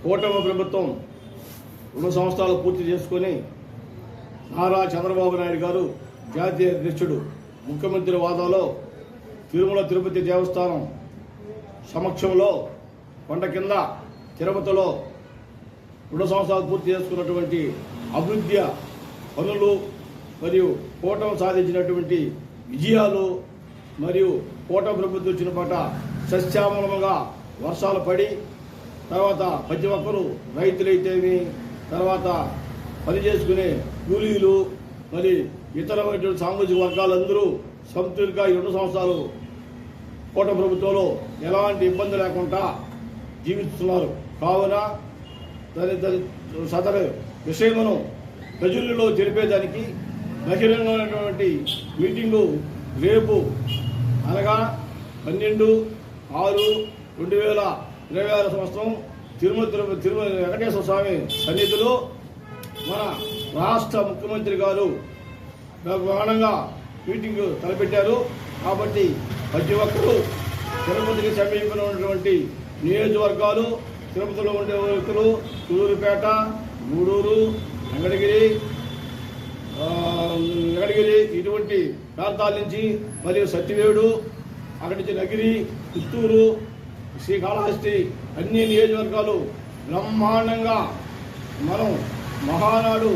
కూటమి ప్రభుత్వం 2 సంవత్సరాలు పూర్తి చేసుకొని నారా చంద్రబాబు నాయుడు గారు జాతీయ అధ్యక్షుడు ముఖ్యమంత్రి వాదాలో తిరుమల తిరుపతి దేవస్థానం సమక్షంలో కొండ కింద తిరుపతిలో 2 సంవత్సరాలు పూర్తి చేసుకున్నటువంటి అభివృద్ధి పనులు మరియు కూటమి సాధించినటువంటి విజయాలు మరియు కూటమి ప్రభుత్వం వచ్చిన పాట సస్యామలముగా వర్షాలు పడి తర్వాత ప్రతి ఒక్కరూ రైతులైతేమి తర్వాత పని చేసుకునే కూలీలు మరి ఇతరమైనటువంటి సామాజిక వర్గాలందరూ సంతృప్తిగా 2 సంవత్సరాలు కూటమి ప్రభుత్వంలో ఎలాంటి ఇబ్బంది లేకుండా జీవిస్తున్నారు. కావున సదరు విషయమును ప్రజల్లో తెలిపేదానికి బహిరంగమైనటువంటి మీటింగు రేపు అనగా 12/6/2026 సంవత్సరం తిరుమల వెంకటేశ్వర స్వామి సన్నిధిలో మన రాష్ట్ర ముఖ్యమంత్రి గారు బ్రహ్మాండంగా మీటింగ్ తలపెట్టారు. కాబట్టి ప్రతి ఒక్కరూ తిరుపతికి సమీపంలో ఉన్నటువంటి నియోజకవర్గాలు, తిరుపతిలో ఉండే వ్యక్తులు సూలూరుపేట, గూడూరు, వెంకటగిరి ఇటువంటి ప్రాంతాల నుంచి మరియు సత్యవేడు, అక్కడి నుంచి నగిరి, పుత్తూరు, శ్రీకాళహస్తి అన్ని నియోజకవర్గాలు బ్రహ్మాండంగా మనం మహానాడు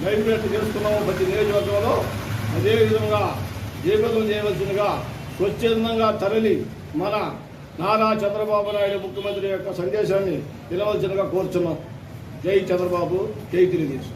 లైబ్రరీ చేసుకున్నాము. ప్రతి నియోజకవర్గంలో అదేవిధంగా జీవితం చేయవలసిందిగా స్వచ్ఛందంగా తరలి మన నారా చంద్రబాబు నాయుడు ముఖ్యమంత్రి యొక్క సందేశాన్ని వినవలసిందిగా కోరుచున్నాం. జై చంద్రబాబు, జై తెలుగుదేశం.